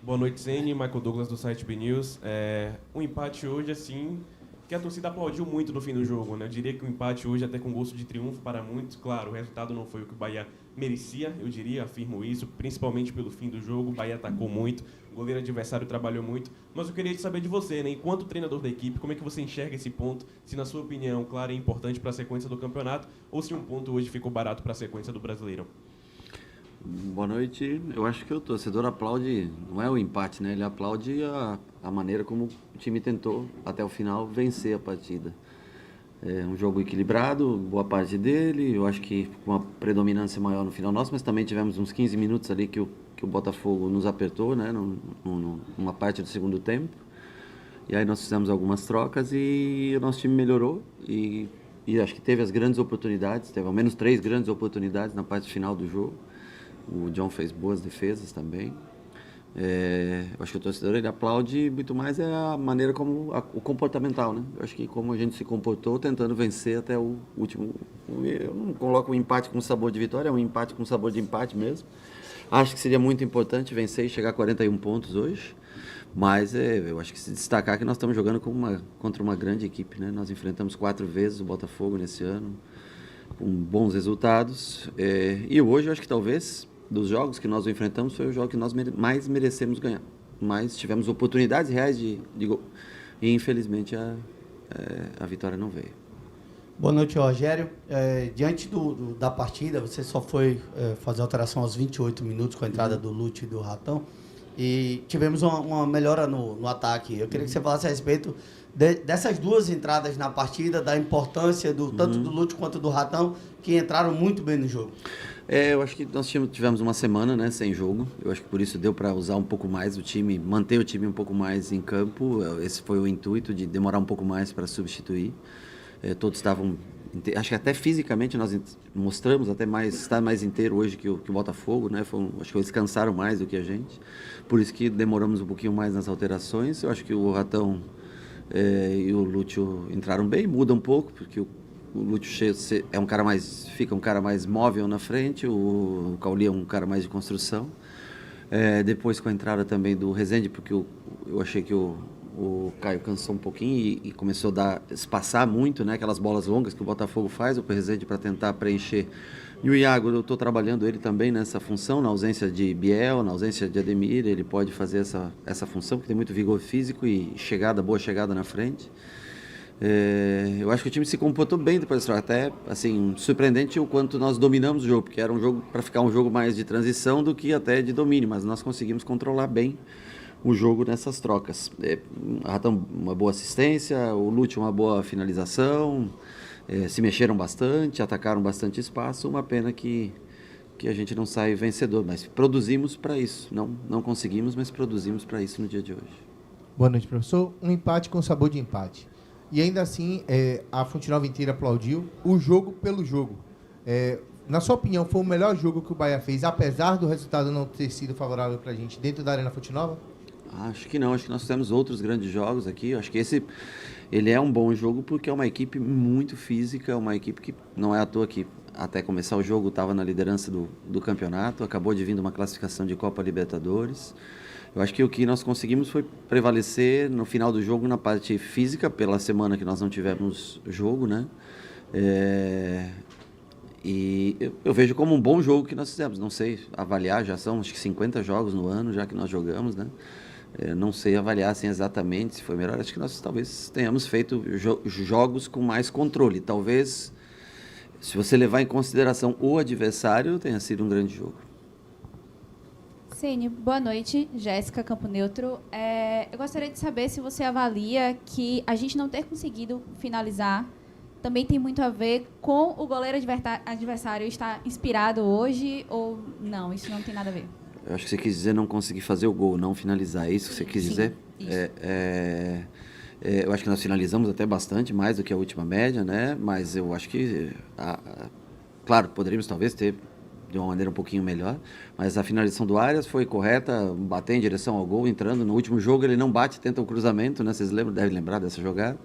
Boa noite, Zene. Michael Douglas, do site BNews. Um empate hoje, assim, que a torcida aplaudiu muito no fim do jogo, né? Eu diria que o empate hoje até com gosto de triunfo para muitos. Claro, o resultado não foi o que o Bahia merecia, eu diria, afirmo isso, principalmente pelo fim do jogo. O Bahia atacou muito, o goleiro adversário trabalhou muito. Mas eu queria saber de você, né? Enquanto treinador da equipe, como é que você enxerga esse ponto? Se, na sua opinião, claro, é importante para a sequência do campeonato ou se um ponto hoje ficou barato para a sequência do Brasileirão? Boa noite. Eu acho que o torcedor aplaude, não é o empate, né? Ele aplaude a maneira como o time tentou, até o final, vencer a partida. É um jogo equilibrado, boa parte dele. Eu acho que com uma predominância maior no final nosso, mas também tivemos uns 15 minutos ali que o Botafogo nos apertou, né? Numa parte do segundo tempo. E aí nós fizemos algumas trocas e o nosso time melhorou. E acho que teve as grandes oportunidades, teve ao menos 3 grandes oportunidades na parte final do jogo. O John fez boas defesas também. Eu acho que o torcedor ele aplaude muito mais a maneira como o comportamental, né? Eu acho que como a gente se comportou tentando vencer até o último. Eu não coloco um empate com sabor de vitória, é um empate com sabor de empate mesmo. Acho que seria muito importante vencer e chegar a 41 pontos hoje. Mas eu acho que se destacar que nós estamos jogando contra uma grande equipe, né? Nós enfrentamos 4 vezes o Botafogo nesse ano, com bons resultados. E hoje eu acho que talvez dos jogos que nós enfrentamos foi o jogo que nós mais merecemos ganhar. Mas tivemos oportunidades reais de gol. E infelizmente a vitória não veio. Boa noite, Rogério. Diante da partida, você só foi fazer alteração aos 28 minutos com a entrada do Lúcio e do Ratão. E tivemos uma melhora no ataque. Eu queria que você falasse a respeito dessas duas entradas na partida, da importância tanto do Lúcio quanto do Ratão, que entraram muito bem no jogo. Eu acho que nós tivemos uma semana, né, sem jogo. Eu acho que por isso deu para usar um pouco mais o time, manter o time um pouco mais em campo. Esse foi o intuito de demorar um pouco mais para substituir. Todos estavam, acho que até fisicamente nós mostramos até estar mais inteiro hoje que o Botafogo, né? Acho que eles cansaram mais do que a gente. Por isso que demoramos um pouquinho mais nas alterações. Eu acho que o Ratão e o Lúcio entraram bem, muda um pouco, porque o Lúcio é um cara fica um cara mais móvel na frente, o Cauli é um cara mais de construção. Depois com a entrada também do Rezende, porque eu achei que o Caio cansou um pouquinho e começou a espaçar muito, né? Aquelas bolas longas que o Botafogo faz, o Rezende para tentar preencher. E o Iago, eu estou trabalhando ele também nessa função, na ausência de Biel, na ausência de Ademir, ele pode fazer essa função, porque tem muito vigor físico e boa chegada na frente. Eu acho que o time se comportou bem depois da troca. Até, assim, surpreendente o quanto nós dominamos o jogo, porque era um jogo para ficar um jogo mais de transição do que até de domínio, mas nós conseguimos controlar bem o jogo nessas trocas. Ratão, uma boa assistência, o Lúcio, uma boa finalização, se mexeram bastante, atacaram bastante espaço. Uma pena que a gente não sai vencedor, mas produzimos para isso. Não conseguimos, mas produzimos para isso no dia de hoje. Boa noite, professor. Um empate com sabor de empate. E ainda assim, a Fonte Nova inteira aplaudiu o jogo pelo jogo. Na sua opinião, foi o melhor jogo que o Bahia fez, apesar do resultado não ter sido favorável para a gente dentro da Arena Fonte Nova? Acho que não, acho que nós temos outros grandes jogos aqui. Acho que ele é um bom jogo porque é uma equipe muito física, uma equipe que não é à toa que até começar o jogo estava na liderança do campeonato, acabou de vir de uma classificação de Copa Libertadores. Eu acho que o que nós conseguimos foi prevalecer no final do jogo na parte física, pela semana que nós não tivemos jogo, né? E eu vejo como um bom jogo que nós fizemos. Não sei avaliar, já são acho que 50 jogos no ano já que nós jogamos, né? Não sei avaliar assim, exatamente se foi melhor. Acho que nós talvez tenhamos feito jogos com mais controle. Talvez, se você levar em consideração o adversário, tenha sido um grande jogo. Cine, boa noite. Jéssica, Campo Neutro. Eu gostaria de saber se você avalia que a gente não ter conseguido finalizar também tem muito a ver com o goleiro adversário estar inspirado hoje ou não? Isso não tem nada a ver. Eu acho que você quis dizer não conseguir fazer o gol, não finalizar. É isso que você quis dizer? Isso. Eu acho que nós finalizamos até bastante, mais do que a última média, né? Mas eu acho que, claro, poderíamos talvez ter de uma maneira um pouquinho melhor, mas a finalização do Arias foi correta, bater em direção ao gol, entrando. No último jogo ele não bate, tenta o cruzamento, né? Vocês devem lembrar dessa jogada.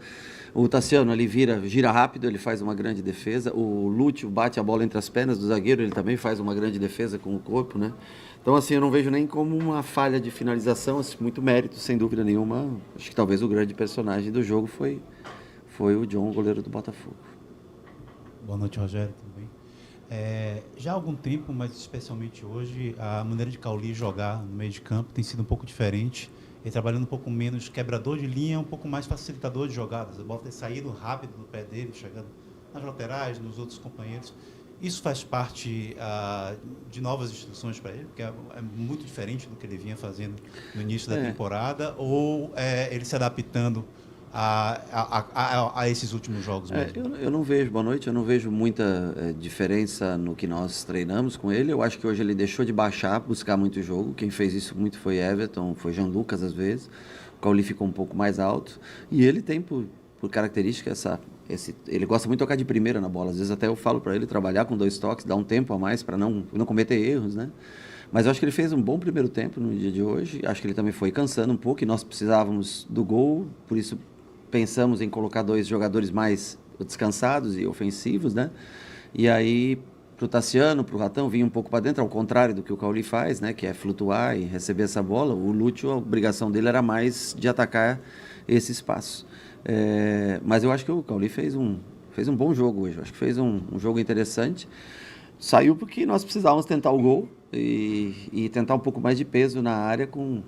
O Tassiano ali gira rápido, ele faz uma grande defesa. O Lúcio bate a bola entre as pernas do zagueiro, ele também faz uma grande defesa com o corpo, né? Então, assim, eu não vejo nem como uma falha de finalização, assim, muito mérito, sem dúvida nenhuma. Acho que talvez o grande personagem do jogo foi o John, o goleiro do Botafogo. Boa noite, Rogério, tudo bem? Já há algum tempo, mas especialmente hoje, a maneira de Cauli jogar no meio de campo tem sido um pouco diferente. Ele trabalhando um pouco menos quebrador de linha, um pouco mais facilitador de jogadas. A bola tem saído rápido do pé dele, chegando nas laterais, nos outros companheiros. Isso faz parte de novas instruções para ele, porque é muito diferente do que ele vinha fazendo no início da temporada, ou ele se adaptando a esses últimos jogos mesmo? Eu não vejo, boa noite, eu não vejo muita diferença no que nós treinamos com ele. Eu acho que hoje ele deixou de baixar, buscar muito jogo. Quem fez isso muito foi Everton, foi Jean Lucas às vezes. O Cauli ficou um pouco mais alto. E ele tem por característica ele gosta muito de tocar de primeira na bola. Às vezes até eu falo para ele trabalhar com 2 toques, dar um tempo a mais para não cometer erros, né? Mas eu acho que ele fez um bom primeiro tempo no dia de hoje. Acho que ele também foi cansando um pouco e nós precisávamos do gol, por isso pensamos em colocar 2 jogadores mais descansados e ofensivos, né? E aí, para o Tassiano, para o Ratão, vinha um pouco para dentro, ao contrário do que o Cauli faz, né? Que é flutuar e receber essa bola. O Lúcio, a obrigação dele era mais de atacar esse espaço. Mas eu acho que o Cauli fez um bom jogo hoje. Eu acho que fez um jogo interessante. Saiu porque nós precisávamos tentar o gol e tentar um pouco mais de peso na área, com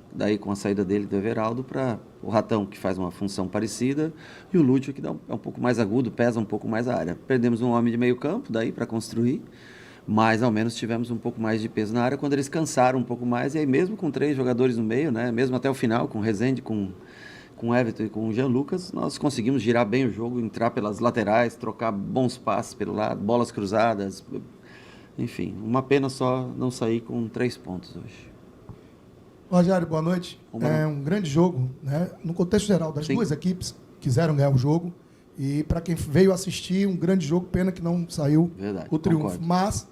a saída dele do Everaldo para o Ratão, que faz uma função parecida, e o Lúcio, que é um pouco mais agudo, pesa um pouco mais a área. Perdemos um homem de meio campo daí para construir, mas ao menos tivemos um pouco mais de peso na área quando eles cansaram um pouco mais, e aí mesmo com 3 jogadores no meio, né, mesmo até o final, com o Rezende, com o Everton e com o Jean Lucas, nós conseguimos girar bem o jogo, entrar pelas laterais, trocar bons passes pelo lado, bolas cruzadas. Enfim, uma pena só não sair com 3 pontos hoje. Rogério, boa noite. É um grande jogo, né? No contexto geral, das duas equipes quiseram ganhar o jogo. E para quem veio assistir, um grande jogo, pena que não saiu o triunfo. Concordo. Mas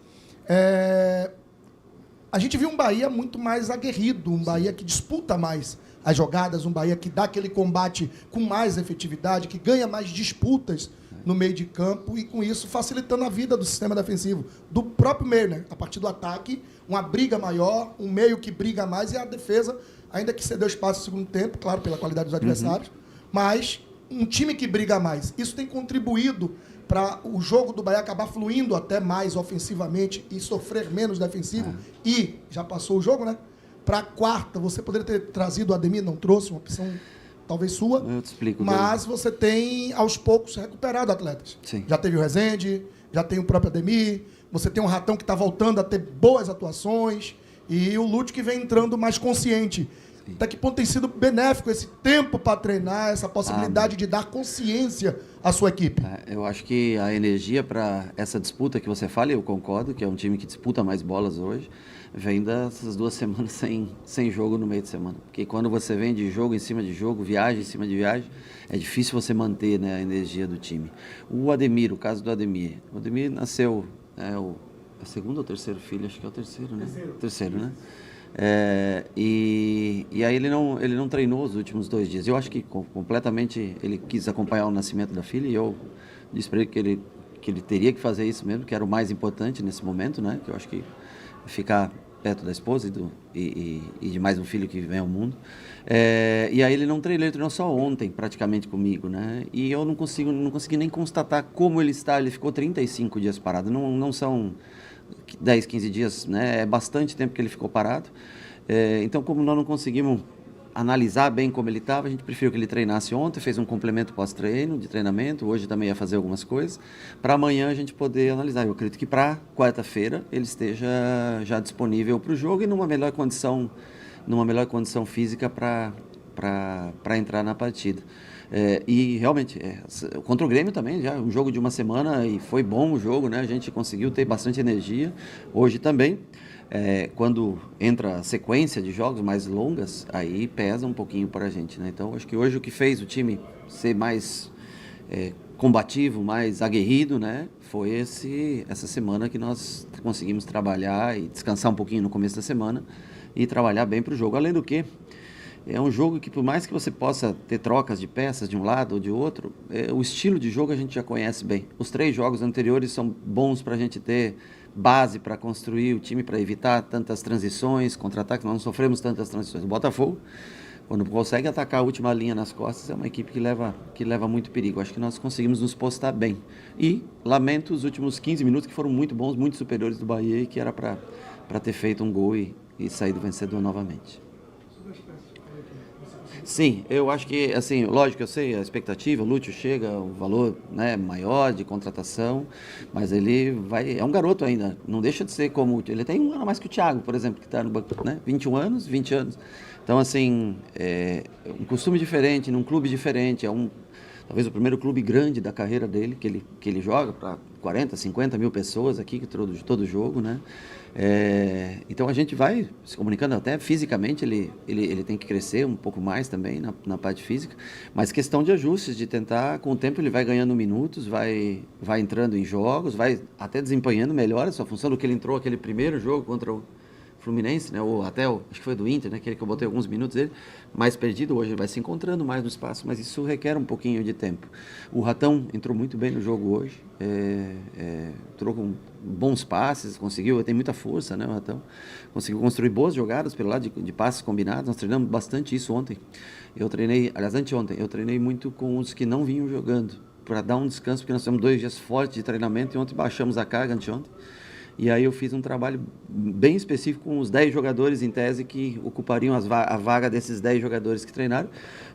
a gente viu um Bahia muito mais aguerrido, um Bahia que disputa mais as jogadas, um Bahia que dá aquele combate com mais efetividade, que ganha mais disputas no meio de campo e, com isso, facilitando a vida do sistema defensivo, do próprio meio, né? A partir do ataque, uma briga maior, um meio que briga mais e a defesa, ainda que cedeu espaço no segundo tempo, claro, pela qualidade dos adversários, mas um time que briga mais. Isso tem contribuído para o jogo do Bahia acabar fluindo até mais ofensivamente e sofrer menos defensivo. E já passou o jogo, né? Para a quarta, você poderia ter trazido o Ademir, não trouxe, uma opção talvez sua. Eu te explico. Mas você tem, aos poucos, recuperado atletas. Sim. Já teve o Rezende, já tem o próprio Ademir, você tem um Ratão que está voltando a ter boas atuações, e o Lúcio que vem entrando mais consciente. Sim. Até que ponto tem sido benéfico esse tempo para treinar, essa possibilidade de dar consciência à sua equipe? Eu acho que a energia para essa disputa que você fala, e eu concordo, que é um time que disputa mais bolas hoje, vem dessas 2 semanas sem jogo no meio de semana. Porque quando você vem de jogo em cima de jogo, viagem em cima de viagem, é difícil você manter, né, a energia do time. O Ademir, o caso do Ademir. O Ademir nasceu, é o segundo ou terceiro filho? Acho que é o terceiro, né? Terceiro, né? E aí ele não treinou os últimos 2 dias. Eu acho que completamente ele quis acompanhar o nascimento da filha, e eu disse para ele que ele teria que fazer isso mesmo, que era o mais importante nesse momento, né? Que eu acho que ficar perto da esposa e de mais um filho que vem ao mundo. E aí ele não treinou, ele treinou só ontem, praticamente comigo, né? E eu não consegui nem constatar como ele está. Ele ficou 35 dias parado, não são 10, 15 dias, né? É bastante tempo que ele ficou parado. Então, como nós não conseguimos analisar bem como ele estava, a gente preferiu que ele treinasse ontem, fez um complemento pós-treino, de treinamento, hoje também ia fazer algumas coisas, para amanhã a gente poder analisar. Eu acredito que para quarta-feira ele esteja já disponível para o jogo e numa melhor condição física para entrar na partida. E realmente, contra o Grêmio também, já um jogo de uma semana, e foi bom o jogo, né? A gente conseguiu ter bastante energia. Hoje também, quando entra a sequência de jogos mais longas, aí pesa um pouquinho para a gente, né? Então, acho que hoje o que fez o time ser mais combativo, mais aguerrido, né? Foi essa semana que nós conseguimos trabalhar e descansar um pouquinho no começo da semana e trabalhar bem para o jogo. Além do que, É um jogo que, por mais que você possa ter trocas de peças de um lado ou de outro, o estilo de jogo a gente já conhece bem. Os 3 jogos anteriores são bons para a gente ter base para construir o time, para evitar tantas transições, contra-ataques. Nós não sofremos tantas transições. O Botafogo, quando consegue atacar a última linha nas costas, é uma equipe que leva muito perigo. Acho que nós conseguimos nos postar bem. E lamento os últimos 15 minutos que foram muito bons, muito superiores do Bahia e que era para ter feito um gol e saído vencedor novamente. Sim, eu acho que, assim, lógico, eu sei a expectativa, o Lúcio chega, o valor, né, maior de contratação, mas ele é um garoto ainda, não deixa de ser como, ele tem um ano a mais que o Thiago, por exemplo, que está no banco, né, 21 anos, 20 anos. Então, assim, é um costume diferente, num clube diferente, talvez o primeiro clube grande da carreira dele, que ele joga para 40, 50 mil pessoas aqui, que todo jogo, né? Então a gente vai se comunicando, até fisicamente ele tem que crescer um pouco mais também na parte física, mas questão de ajustes, de tentar, com o tempo ele vai ganhando minutos, vai entrando em jogos, vai até desempenhando melhor a sua função do que ele entrou aquele primeiro jogo contra o Fluminense, né? Ou até, acho que foi do Inter, né? Aquele que eu botei alguns minutos dele, mais perdido, hoje ele vai se encontrando mais no espaço, mas isso requer um pouquinho de tempo. O Ratão entrou muito bem no jogo hoje, entrou com bons passes, tem muita força, né, o Ratão, conseguiu construir boas jogadas pelo lado de passes combinados, nós treinamos bastante isso ontem, anteontem, eu treinei muito com os que não vinham jogando, para dar um descanso, porque nós temos 2 dias fortes de treinamento, e ontem baixamos a carga, anteontem. E aí eu fiz um trabalho bem específico com os 10 jogadores, em tese, que ocupariam a vaga desses 10 jogadores que treinaram.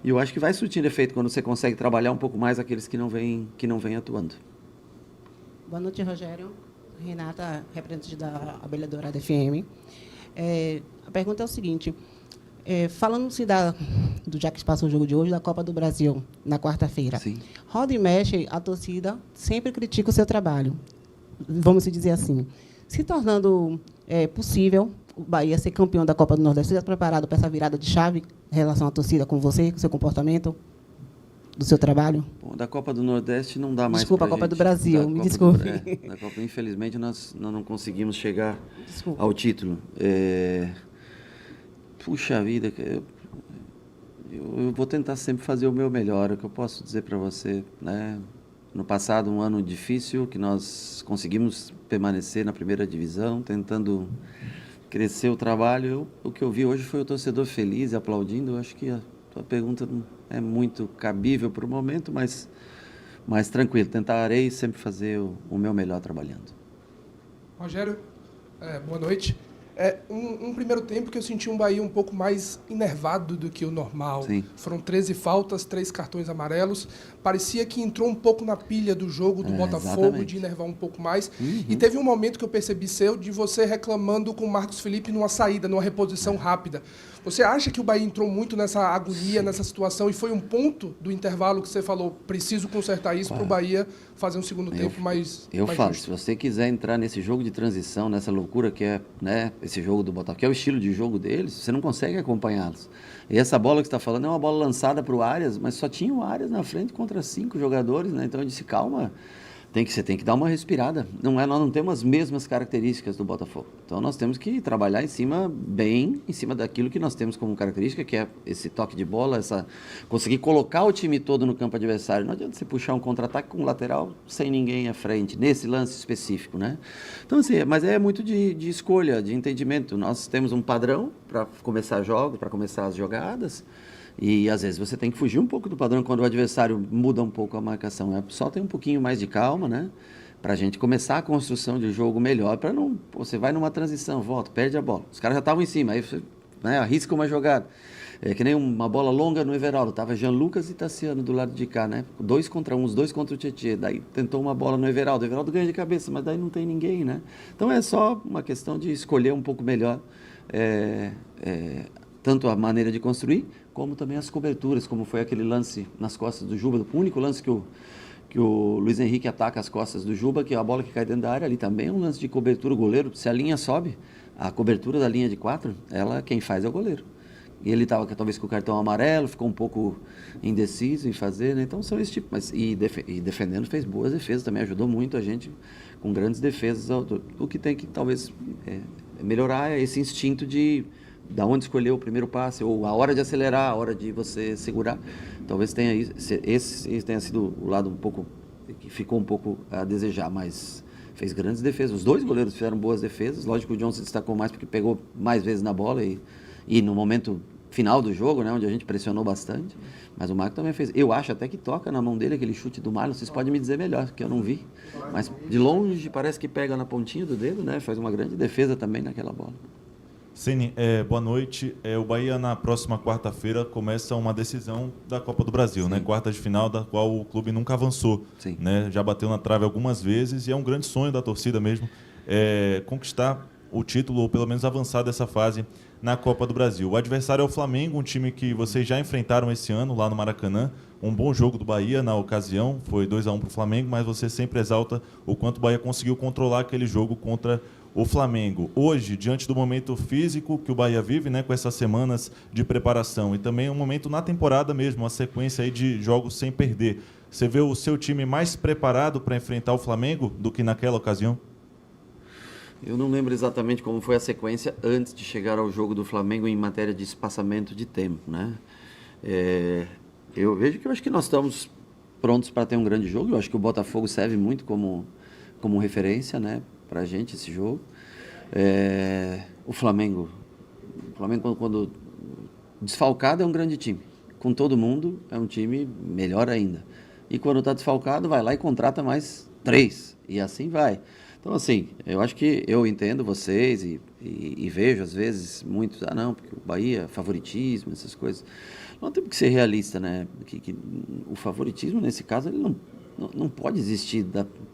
E eu acho que vai surtindo efeito quando você consegue trabalhar um pouco mais aqueles que não vêm atuando. Boa noite, Rogério. Renata, representante da Abelha Dourada FM. A pergunta é o seguinte. Falando-se do já que passou o jogo de hoje, da Copa do Brasil, na quarta-feira. Sim. Roda e mexe, a torcida sempre critica o seu trabalho. Vamos dizer assim. Se tornando possível o Bahia ser campeão da Copa do Nordeste, você está preparado para essa virada de chave em relação à torcida com você, com o seu comportamento, do seu trabalho? Bom, da Copa do Nordeste não dá mais. Desculpa, a Copa do Brasil, me desculpe. Da Copa, infelizmente, nós não conseguimos chegar ao título. Puxa vida, eu vou tentar sempre fazer o meu melhor, é o que eu posso dizer para você, né? No passado, um ano difícil, que nós conseguimos permanecer na primeira divisão, tentando crescer o trabalho. O que eu vi hoje foi o torcedor feliz e aplaudindo. Eu acho que a tua pergunta não é muito cabível para o momento, mas tranquilo. Tentarei sempre fazer o meu melhor trabalhando. Rogério, boa noite. Um primeiro tempo que eu senti um Bahia um pouco mais enervado do que o normal. Sim. Foram 13 faltas, 3 cartões amarelos. Parecia que entrou um pouco na pilha do jogo do Botafogo, exatamente. de enervar um pouco mais. Uhum. E teve um momento que eu percebi de você reclamando com o Marcos Felipe numa saída, numa reposição rápida. Você acha que o Bahia entrou muito nessa agonia, nessa situação, e foi um ponto do intervalo que você falou, preciso consertar isso para o Bahia fazer um segundo tempo mais falo, justo? se você quiser entrar nesse jogo de transição, nessa loucura que é, né, esse jogo do Botafogo, que é o estilo de jogo deles, você não consegue acompanhá-los. E essa bola que você está falando é uma bola lançada para o Arias, mas só tinha o Arias na frente contra 5 jogadores, né? Então eu disse, calma, você tem que dar uma respirada. Nós não temos as mesmas características do Botafogo. Então nós temos que trabalhar em cima daquilo que nós temos como característica, que é esse toque de bola, conseguir colocar o time todo no campo adversário. Não adianta você puxar um contra-ataque com um lateral sem ninguém à frente, nesse lance específico, né? Então assim, mas é muito de escolha, de entendimento. Nós temos um padrão para começar jogos, para começar as jogadas. E às vezes você tem que fugir um pouco do padrão quando o adversário muda um pouco a marcação. Só ter um pouquinho mais de calma, né? Para a gente começar a construção de jogo melhor. Para não. Você vai numa transição, volta, perde a bola. Os caras já estavam em cima, aí você, né, arrisca uma jogada. É que nem uma bola longa no Everaldo. Tava Jean Lucas e Tassiano do lado de cá, né? 2 contra 1, os 2 contra o Tietê. Daí tentou uma bola no Everaldo. O Everaldo ganha de cabeça, mas daí não tem ninguém, né? Então é só uma questão de escolher um pouco melhor. Tanto a maneira de construir, como também as coberturas, como foi aquele lance nas costas do Juba, o único lance que o Luiz Henrique ataca as costas do Juba, que é a bola que cai dentro da área, ali também é um lance de cobertura, o goleiro, se a linha sobe, a cobertura da linha de 4, quem faz é o goleiro. E ele estava talvez com o cartão amarelo, ficou um pouco indeciso em fazer, né? Então são esse tipo, e defendendo, fez boas defesas, também ajudou muito a gente com grandes defesas. O que tem que talvez melhorar é esse instinto de da onde escolher o primeiro passe, ou a hora de acelerar, a hora de você segurar. Talvez tenha esse tenha sido o lado um pouco que ficou um pouco a desejar, mas fez grandes defesas. Os dois goleiros fizeram boas defesas. Lógico que o John se destacou mais porque pegou mais vezes na bola e no momento final do jogo, né, onde a gente pressionou bastante. Mas o Marco também fez. Eu acho até que toca na mão dele aquele chute do Marlon. Vocês podem me dizer melhor, que eu não vi. Mas de longe parece que pega na pontinha do dedo, né? Faz uma grande defesa também naquela bola. Ceni, boa noite. O Bahia, na próxima quarta-feira, começa uma decisão da Copa do Brasil, né? Quarta de final, da qual o clube nunca avançou. Sim. Né? Já bateu na trave algumas vezes e é um grande sonho da torcida mesmo conquistar o título, ou pelo menos avançar dessa fase na Copa do Brasil. O adversário é o Flamengo, um time que vocês já enfrentaram esse ano lá no Maracanã. Um bom jogo do Bahia na ocasião, foi 2-1 para o Flamengo, mas você sempre exalta o quanto o Bahia conseguiu controlar aquele jogo contra o Flamengo. Hoje, diante do momento físico que o Bahia vive, né, com essas semanas de preparação e também um momento na temporada mesmo, uma sequência aí de jogos sem perder, você vê o seu time mais preparado para enfrentar o Flamengo do que naquela ocasião? Eu não lembro exatamente como foi a sequência antes de chegar ao jogo do Flamengo em matéria de espaçamento de tempo, né? Eu vejo que eu acho que nós estamos prontos para ter um grande jogo. Eu acho que o Botafogo serve muito como referência, né, para a gente esse jogo. O Flamengo quando desfalcado é um grande time. Com todo mundo é um time melhor ainda. E quando está desfalcado vai lá e contrata mais 3 e assim vai. Então, assim, eu acho que eu entendo vocês e vejo, às vezes, muitos, não, porque o Bahia, favoritismo, essas coisas. Nós temos que ser realista, né? Que o favoritismo, nesse caso, ele não pode existir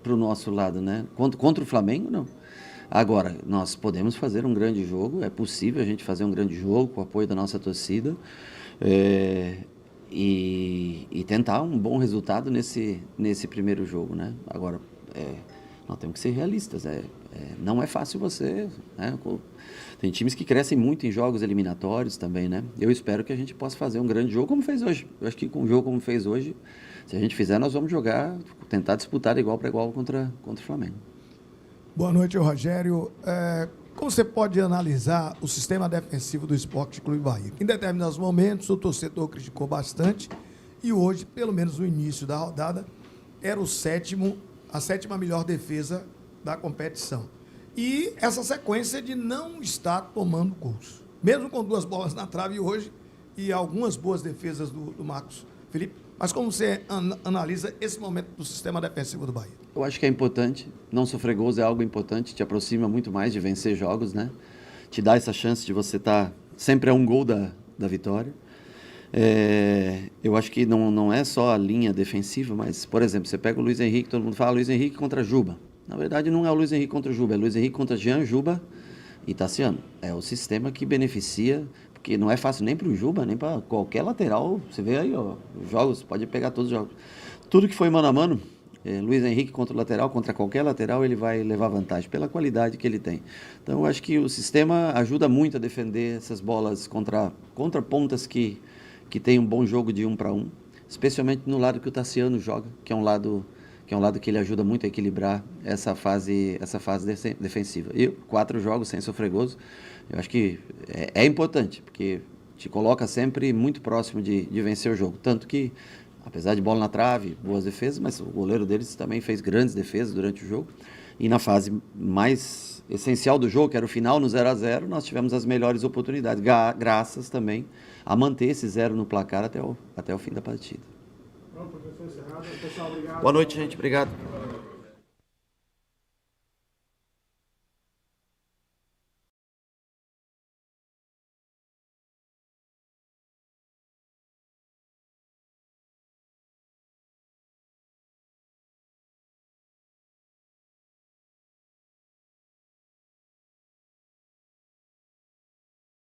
para o nosso lado, né? Contra o Flamengo, não. Agora, nós podemos fazer um grande jogo, é possível a gente fazer um grande jogo com o apoio da nossa torcida e tentar um bom resultado nesse primeiro jogo, né? Agora, nós temos que ser realistas. Não é fácil você... Né? Tem times que crescem muito em jogos eliminatórios também, né? Eu espero que a gente possa fazer um grande jogo como fez hoje. Eu acho que com um jogo como fez hoje, se a gente fizer, nós vamos jogar, tentar disputar de igual para igual contra o Flamengo. Boa noite, Rogério. Como você pode analisar o sistema defensivo do Sport Clube Bahia? Em determinados momentos, o torcedor criticou bastante e hoje, pelo menos no início da rodada, era a sétima melhor defesa da competição. E essa sequência de não estar tomando gols. Mesmo com 2 bolas na trave hoje e algumas boas defesas do Marcos Felipe. Mas como você analisa esse momento do sistema defensivo do Bahia? Eu acho que é importante. Não sofrer gols é algo importante. Te aproxima muito mais de vencer jogos, né? Te dá essa chance de você estar sempre a um gol da vitória. Eu acho que não é só a linha defensiva, mas, por exemplo, você pega o Luiz Henrique, todo mundo fala Luiz Henrique contra Juba. Na verdade, não é o Luiz Henrique contra Juba, é o Luiz Henrique contra Jean, Juba e Tassiano. É o sistema que beneficia, porque não é fácil nem para o Juba, nem para qualquer lateral. Você vê aí, ó, os jogos, pode pegar todos os jogos. Tudo que foi mano a mano, Luiz Henrique contra o lateral, contra qualquer lateral, ele vai levar vantagem pela qualidade que ele tem. Então, eu acho que o sistema ajuda muito a defender essas bolas contra pontas que tem um bom jogo de 1 para 1, especialmente no lado que o Tassiano joga, que é um lado que ele ajuda muito a equilibrar essa fase defensiva. E 4 jogos sem sofrer gols, eu acho que é importante, porque te coloca sempre muito próximo de vencer o jogo. Tanto que, apesar de bola na trave, boas defesas, mas o goleiro deles também fez grandes defesas durante o jogo. E na fase mais essencial do jogo, que era o final no 0-0, nós tivemos as melhores oportunidades, graças também a manter esse 0 no placar até o fim da partida. Pronto, professor encerrado. Pessoal, obrigado. Boa noite, gente. Obrigado.